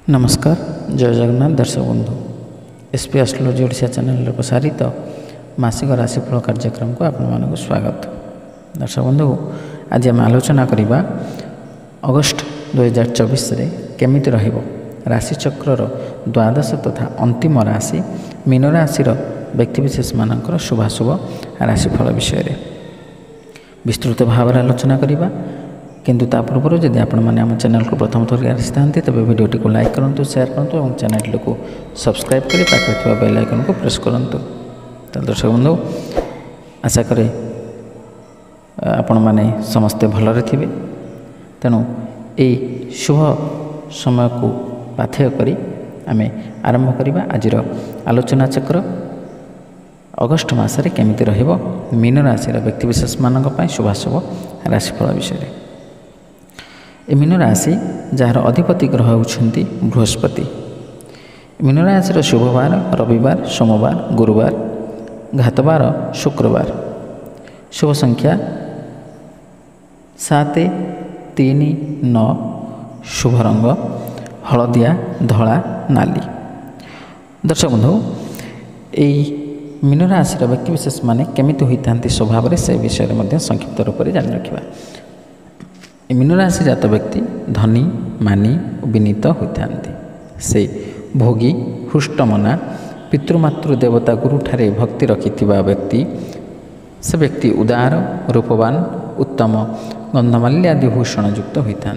नमस्कार जय जगन्नाथ दर्शक बंधु एसपी एस्ट्रोलॉजी ओडिशा चैनल प्रसारित मासिक राशिफल कार्यक्रम को आपको स्वागत। दर्शक बंधु आज आम आलोचना करवा अगस्ट 2024 केमिति रहिबो राशिचक्र द्वादश तथा अंतिम राशि मीन राशि व्यक्तिविशेष मानकर शुभाशुभ राशिफल विषय विस्तृत भाव आलोचना करवा। किंतु ता पूर्व जदि आपण मैंने आम चैनल को प्रथम थर आसी था तेज भिडियोटी को लाइक करूँ, शेयर करूँ और चैनल को सब्सक्राइब कर पाखे बेल आइकन को प्रेस करूँ। तो दर्शक बंधु आशा करे आपण मैंने समस्ते भलरे थे। तेणु यही शुभ समय को पाथेय करी आमे आरंभ करवा आज आलोचना चक्र अगस्ट मासरे केमिति रहिबो मीन राशि व्यक्तिविशेष मानक पई शुभाशुभ राशिफल विषय। मीन राशि जार अधिपति ग्रह होउछन्ति बृहस्पति। मीन राशि शुभवार रविवार सोमवार गुरुवार घातवार शुक्रवार। शुभ संख्या 7 3 9। शुभ रंग हलदिया धला नाली। दर्शक बंधु यही मीन राशि व्यक्तिविशेष माने केमिति होइतांती स्वभाव से विषय में संक्षिप्त रूप से जान रखा। मीन राशि जात व्यक्ति धनी मानी विनीत होता से भोगी हृष्टमना पितृमातृ देवता गुरु ठारे भक्ति रखि व्यक्ति से व्यक्ति उदार रूपवान उत्तम गंधमाल्यादि भूषण युक्त होता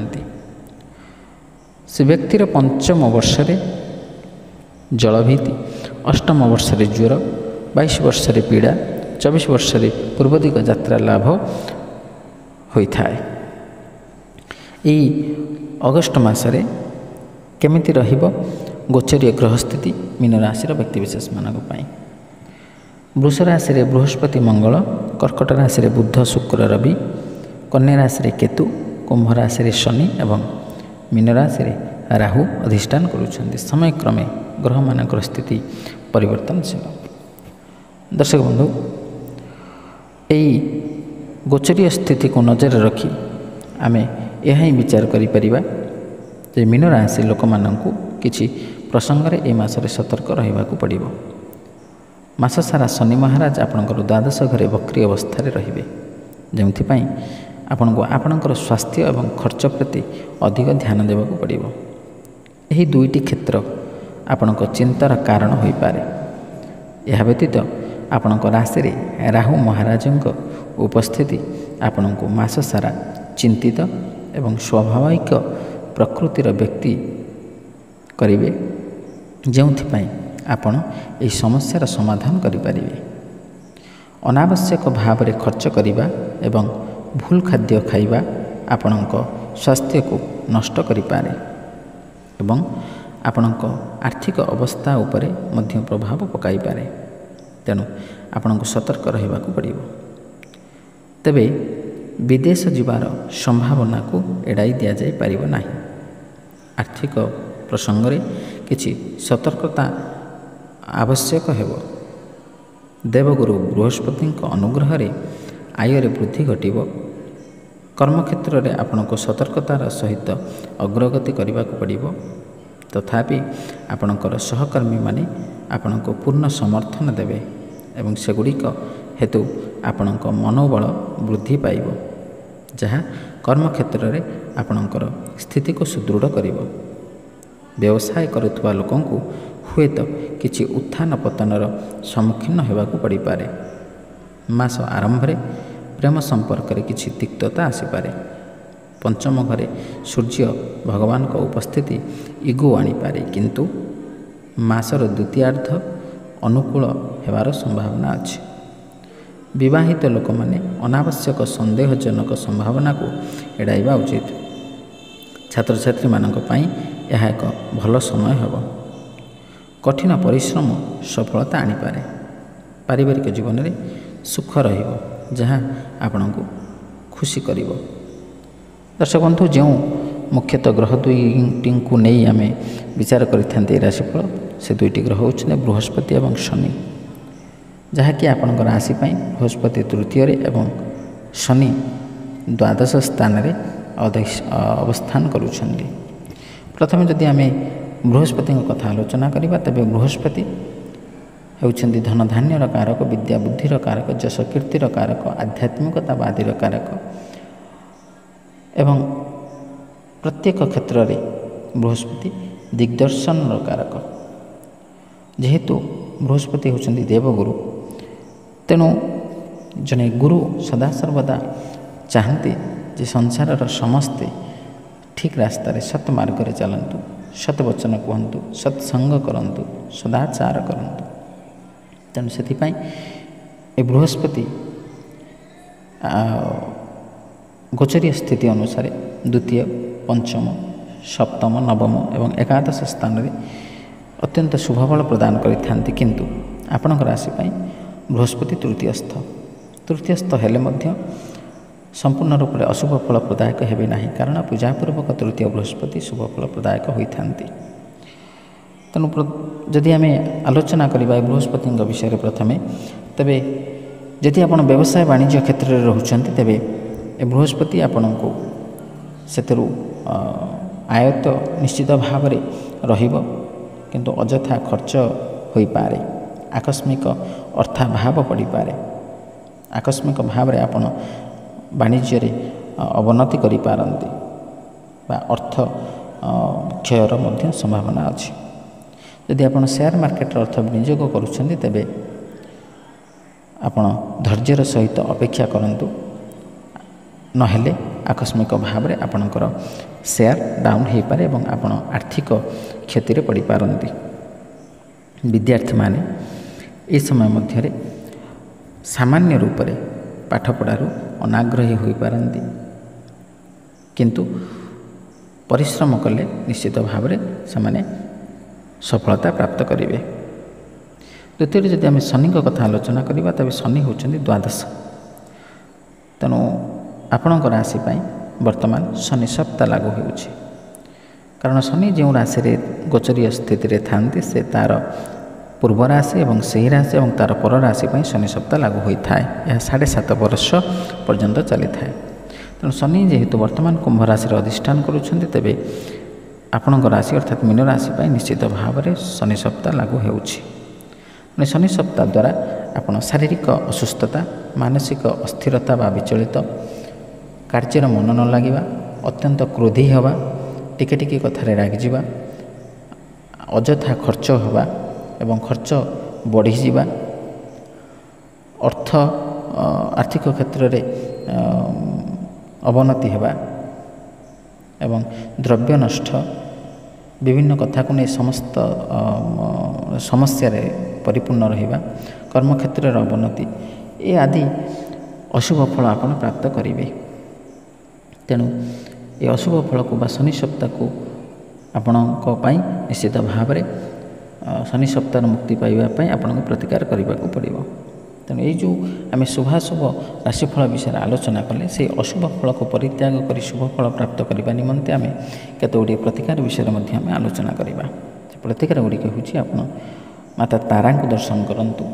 से व्यक्तिर पंचम वर्षरे जलभीति अष्टम वर्षरे ज्वर 22 वर्षरे पीड़ा 24 वर्षरे पूर्व दिग यात्रा लाभ होता है। यही अगस्ट मासरे केमिति रहिबो गोचरीय ग्रह स्थिति मीन राशि व्यक्तिविशेष मानक पई। वृष राशि रे बृहस्पति मंगल, कर्कट राशि रे बुध शुक्र रवि, कन्या राशि रे केतु, कुंभ राशि रे शनि एवं मीन राशि रे राहु अधिष्ठान करुछन्ति। समय क्रमे ग्रह मानकर स्थिति परिवर्तनशील। दर्शक बंधु यही गोचरीय स्थिति को नजर रखी आमे यह ही विचार करिपरिबा जे मीन राशि लोक माननकु किछि प्रसंग रे ए मासरे सतर्क रहिबाकु पड़िबो। मास सारा शनि महाराज आपणकर द्वादश घरे वक्री अवस्था रे रहिबे, जेमथि पई आपणको आपणकर स्वास्थ्य एवं खर्च प्रति अधिक ध्यान देबाकु पड़िबो। एही दुईटी क्षेत्र आपणको चिंतार कारण होई पारे। यह व्यतीत आपणक राशि रे राहु महाराजंक उपस्थिति आपणको मास सारा चिंतित एवं स्वाभाविक प्रकृतिर व्यक्ति करिवे, जेउथिपाई आपण एही समस्यार समाधान करिपारिबे। अनावश्यक भाव रे खर्च करिबा एवं भूल खाद्य खाइबा आपणक स्वास्थ्य को नष्ट करिपारे एवं आपणक आर्थिक अवस्था उपरे मध्य प्रभाव पकाई पारे। तेणु आपणको सतर्क रहिबाकु पड़िबो। तेबे विदेश जीवार संभावना को एड़ाई दि जाई पारिबो नाही। आर्थिक प्रसंग रे किछि सतर्कता आवश्यक हेबो। देवगुरु बृहस्पति अनुग्रह रे आय रे वृद्धि घटिबो। कर्मक्षेत्र रे आपनको सतर्कतार सहित अग्रगति करबाकु पड़िबो। तथापि आपणकर सहकर्मी माने आपनको पूर्ण समर्थन देबे एवं सेगुड़िक हेतु आपणक मनोबल वृद्धि पाइबो, जहाँ कर्मक्षेत्र रे आपणकर स्थिति को सुदृढ़ करिबो। व्यवसाय करुवा लोकंकु हुए तो किछि उत्थान पतनर सम्मुखीन हेबाकु पड़ी पारे। मास आरंभ रे प्रेम संपर्क रे किछि तिक्तता आसीपारे। पंचम घरे सूर्य भगवान को उपस्थिति इगो आनी पारे, किंतु मासर द्वितीयार्ध अनुकूल हेबार संभावना अछि। विवाहित लोक माने अनावश्यक संदेहजनक संभावना को एड़ाइबा उचित। छात्र छात्री मानक पई यह एक भल समय हेबो। कठिन परिश्रम सफलता आनी पारे। पारिवारिक जीवन रे सुख रहिबो, जहाँ आपनकु खुशी करिवो। दर्शक बंधु जो मुख्यतः ग्रह दुईटी को नहीं आम विचार करें राशिफल, से दुईटी ग्रह होते बृहस्पति और शनि, जहाँकि आपण राशि बृहस्पति तृतीय एवं शनि द्वादश स्थान रे अवस्थान करुछन्ति। प्रथम जदि आम ବୃହସ୍ପତିଙ୍କ କଥା ଆଲୋଚନା କରିବା, ତେବେ ବୃହସ୍ପତି ହେଉଛନ୍ତି ଧନ ଧାନ୍ୟର କାରକ, ବିଦ୍ୟା ବୁଦ୍ଧିର କାରକ, ଯଶ କୀର୍ତ୍ତିର କାରକ, ଆଧ୍ୟାତ୍ମିକତାବାଦୀର କାରକ ଏବଂ ପ୍ରତ୍ୟେକ କ୍ଷେତ୍ରରେ ବୃହସ୍ପତି ଦିଗ୍ଦର୍ଶନର କାରକ। ଯେହେତୁ ବୃହସ୍ପତି ହେଉଛନ୍ତି ଦେବଗୁରୁ, ତେଣୁ ଜଣେ ଗୁରୁ ସଦାସର୍ବଦା ଚାହାନ୍ତି ଯେ ସଂସାରର ସମସ୍ତେ ଠିକ୍ ରାସ୍ତାରେ ସତ୍ ମାର୍ଗରେ ଚାଲନ୍ତୁ, ସତ୍ ବଚନ କୁହନ୍ତୁ, ସତ୍ସଙ୍ଗ କରନ୍ତୁ, ସଦାଚାର କରନ୍ତୁ। ତେଣୁ ସେଥିପାଇଁ ଏ ବୃହସ୍ପତି ଗୋଚରୀୟ ସ୍ଥିତି ଅନୁସାରେ ଦ୍ୱିତୀୟ, ପଞ୍ଚମ, ସପ୍ତମ, ନବମ ଏବଂ ଏକାଦଶ ସ୍ଥାନରେ ଅତ୍ୟନ୍ତ ଶୁଭଫଳ ପ୍ରଦାନ କରିଥାନ୍ତି। କିନ୍ତୁ ଆପଣଙ୍କ ରାଶି ପାଇଁ ବୃହସ୍ପତି ତୃତୀୟସ୍ଥ ହେଲେ ମଧ୍ୟ ସମ୍ପୂର୍ଣ୍ଣ ରୂପରେ ଅଶୁଭ ଫଳ ପ୍ରଦାୟକ ହେବେ ନାହିଁ, କାରଣ ପୂଜାପୂର୍ବକ ତୃତୀୟ ବୃହସ୍ପତି ଶୁଭ ଫଳ ପ୍ରଦାୟକ ହୋଇଥାନ୍ତି। ତେଣୁ ଯଦି ଆମେ ଆଲୋଚନା କରିବା ଏ ବୃହସ୍ପତିଙ୍କ ବିଷୟରେ ପ୍ରଥମେ, ତେବେ ଯଦି ଆପଣ ବ୍ୟବସାୟ ବାଣିଜ୍ୟ କ୍ଷେତ୍ରରେ ରହୁଛନ୍ତି, ତେବେ ଏ ବୃହସ୍ପତି ଆପଣଙ୍କୁ ସେଥିରୁ ଆୟତ ନିଶ୍ଚିତ ଭାବରେ ରହିବ, କିନ୍ତୁ ଅଯଥା ଖର୍ଚ୍ଚ ହୋଇପାରେ, ଆକସ୍ମିକ ଅର୍ଥାଭାବ ପଡ଼ିପାରେ, ଆକସ୍ମିକ ଭାବରେ ଆପଣ ବାଣିଜ୍ୟରେ ଅବନତି କରିପାରନ୍ତି ବା ଅର୍ଥ କ୍ଷୟର ମଧ୍ୟ ସମ୍ଭାବନା ଅଛି। ଯଦି ଆପଣ ସେୟାର ମାର୍କେଟରେ ଅର୍ଥ ବିନିଯୋଗ କରୁଛନ୍ତି, ତେବେ ଆପଣ ଧୈର୍ଯ୍ୟର ସହିତ ଅପେକ୍ଷା କରନ୍ତୁ, ନହେଲେ ଆକସ୍ମିକ ଭାବରେ ଆପଣଙ୍କର ସେୟାର ଡାଉନ୍ ହୋଇପାରେ ଏବଂ ଆପଣ ଆର୍ଥିକ କ୍ଷତିରେ ପଡ଼ିପାରନ୍ତି। ବିଦ୍ୟାର୍ଥୀମାନେ ଏହି ସମୟ ମଧ୍ୟରେ ସାମାନ୍ୟ ରୂପରେ ପାଠପଢ଼ାରୁ ଅନାଗ୍ରହୀ ହୋଇପାରନ୍ତି, କିନ୍ତୁ ପରିଶ୍ରମ କଲେ ନିଶ୍ଚିତ ଭାବରେ ସେମାନେ ସଫଳତା ପ୍ରାପ୍ତ କରିବେ। ଦ୍ୱିତୀୟରେ ଯଦି ଆମେ ଶନିଙ୍କ କଥା ଆଲୋଚନା କରିବା, ତେବେ ଶନି ହେଉଛନ୍ତି ଦ୍ୱାଦଶ। ତେଣୁ ଆପଣଙ୍କ ରାଶି ପାଇଁ ବର୍ତ୍ତମାନ ଶନି ସପ୍ତାହ ଲାଗୁ ହେଉଛି, କାରଣ ଶନି ଯେଉଁ ରାଶିରେ ଗୋଚରୀୟ ସ୍ଥିତିରେ ଥାନ୍ତି, ସେ ତା'ର ପୂର୍ବ ରାଶି ଏବଂ ସେହି ରାଶି ଏବଂ ତା'ର ପର ରାଶି ପାଇଁ ଶନି ସପ୍ତାହ ଲାଗୁ ହୋଇଥାଏ। ଏହା 7.5 ବର୍ଷ ପର୍ଯ୍ୟନ୍ତ ଚାଲିଥାଏ। ତେଣୁ ଶନି ଯେହେତୁ ବର୍ତ୍ତମାନ କୁମ୍ଭ ରାଶିରେ ଅଧିଷ୍ଠାନ କରୁଛନ୍ତି, ତେବେ ଆପଣଙ୍କ ରାଶି ଅର୍ଥାତ୍ ମୀନ ରାଶି ପାଇଁ ନିଶ୍ଚିତ ଭାବରେ ଶନି ସପ୍ତାହ ଲାଗୁ ହେଉଛି। ଶନି ସପ୍ତାହ ଦ୍ୱାରା ଆପଣ ଶାରୀରିକ ଅସୁସ୍ଥତା, ମାନସିକ ଅସ୍ଥିରତା ବା ବିଚଳିତ, କାର୍ଯ୍ୟରେ ମନ ନ ଲାଗିବା, ଅତ୍ୟନ୍ତ କ୍ରୋଧୀ ହେବା, ଟିକେ ଟିକେ କଥାରେ ରାଗିଯିବା, ଅଯଥା ଖର୍ଚ୍ଚ ହେବା ଏବଂ ଖର୍ଚ୍ଚ ବଢ଼ିଯିବା, ଆର୍ଥିକ କ୍ଷେତ୍ରରେ ଅବନତି ହେବା ଏବଂ ଦ୍ରବ୍ୟ ନଷ୍ଟ, ବିଭିନ୍ନ କଥାକୁ ନେଇ ସମସ୍ତ ସମସ୍ୟାରେ ପରିପୂର୍ଣ୍ଣ ରହିବା, କର୍ମକ୍ଷେତ୍ରରେ ଅବନତି, ଏ ଆଦି ଅଶୁଭ ଫଳ ଆପଣ ପ୍ରାପ୍ତ କରିବେ। ତେଣୁ ଏ ଅଶୁଭ ଫଳକୁ ବା ଶନି ସପ୍ତାହକୁ ଆପଣଙ୍କ ପାଇଁ ନିଶ୍ଚିତ ଭାବରେ ଶନି ସପ୍ତାହର ମୁକ୍ତି ପାଇବା ପାଇଁ ଆପଣଙ୍କୁ ପ୍ରତିକାର କରିବାକୁ ପଡ଼ିବ। ତେଣୁ ଏଇ ଯେଉଁ ଆମେ ଶୁଭାଶୁଭ ରାଶିଫଳ ବିଷୟରେ ଆଲୋଚନା କଲେ, ସେହି ଅଶୁଭ ଫଳକୁ ପରିତ୍ୟାଗ କରି ଶୁଭ ଫଳ ପ୍ରାପ୍ତ କରିବା ନିମନ୍ତେ ଆମେ କେତେଗୁଡ଼ିଏ ପ୍ରତିକାର ବିଷୟରେ ମଧ୍ୟ ଆମେ ଆଲୋଚନା କରିବା। ସେ ପ୍ରତିକାର ଗୁଡ଼ିକ ହେଉଛି, ଆପଣ ମାତା ତାରାଙ୍କୁ ଦର୍ଶନ କରନ୍ତୁ,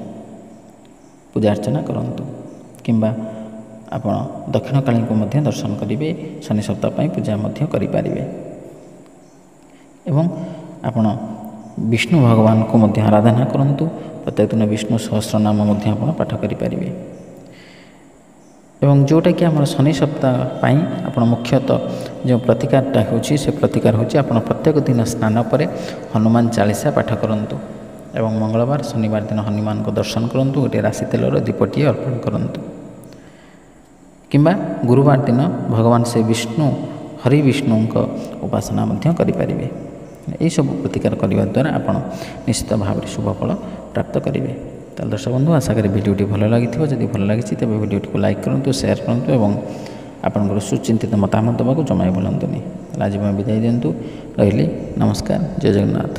ପୂଜାର୍ଚ୍ଚନା କରନ୍ତୁ, କିମ୍ବା ଆପଣ ଦକ୍ଷିଣକାଳୀଙ୍କୁ ମଧ୍ୟ ଦର୍ଶନ କରିବେ, ଶନି ସପ୍ତାହ ପାଇଁ ପୂଜା ମଧ୍ୟ କରିପାରିବେ ଏବଂ ଆପଣ ବିଷ୍ଣୁ ଭଗବାନଙ୍କୁ ମଧ୍ୟ ଆରାଧନା କରନ୍ତୁ। ପ୍ରତ୍ୟେକ ଦିନ ବିଷ୍ଣୁ ସହସ୍ରନାମ ମଧ୍ୟ ଆପଣ ପାଠ କରିପାରିବେ। ଏବଂ ଯେଉଁଟାକି ଆମର ଶନି ସପ୍ତାହ ପାଇଁ ଆପଣ ମୁଖ୍ୟତଃ ଯେଉଁ ପ୍ରତିକାରଟା ହେଉଛି, ସେ ପ୍ରତିକାର ହେଉଛି ଆପଣ ପ୍ରତ୍ୟେକ ଦିନ ସ୍ନାନ ପରେ ହନୁମାନ ଚାଳିଶା ପାଠ କରନ୍ତୁ ଏବଂ ମଙ୍ଗଳବାର, ଶନିବାର ଦିନ ହନୁମାନଙ୍କ ଦର୍ଶନ କରନ୍ତୁ, ଗୋଟିଏ ରାଶି ତେଲର ଦୀପଟିଏ ଅର୍ପଣ କରନ୍ତୁ, କିମ୍ବା ଗୁରୁବାର ଦିନ ଭଗବାନ ଶ୍ରୀ ହରି ବିଷ୍ଣୁଙ୍କ ଉପାସନା ମଧ୍ୟ କରିପାରିବେ। ଏହିସବୁ ପ୍ରତିକାର କରିବା ଦ୍ୱାରା ଆପଣ ନିଶ୍ଚିତ ଭାବରେ ଶୁଭ ଫଳ ପ୍ରାପ୍ତ କରିବେ। ତାହେଲେ ଦର୍ଶକ ବନ୍ଧୁ, ଆଶା କରେ ଭିଡ଼ିଓଟି ଭଲ ଲାଗିଥିବ। ଯଦି ଭଲ ଲାଗିଛି, ତେବେ ଭିଡ଼ିଓଟିକୁ ଲାଇକ୍ କରନ୍ତୁ, ସେୟାର କରନ୍ତୁ ଏବଂ ଆପଣଙ୍କର ସୁଚିନ୍ତିତ ମତାମତ ଦେବାକୁ ଜମା ଭୁଲନ୍ତୁନି। ତାହେଲେ ଆଜି ପାଇଁ ବିଦାୟ ଦିଅନ୍ତୁ। ରହିଲି, ନମସ୍କାର, ଜୟ ଜଗନ୍ନାଥ।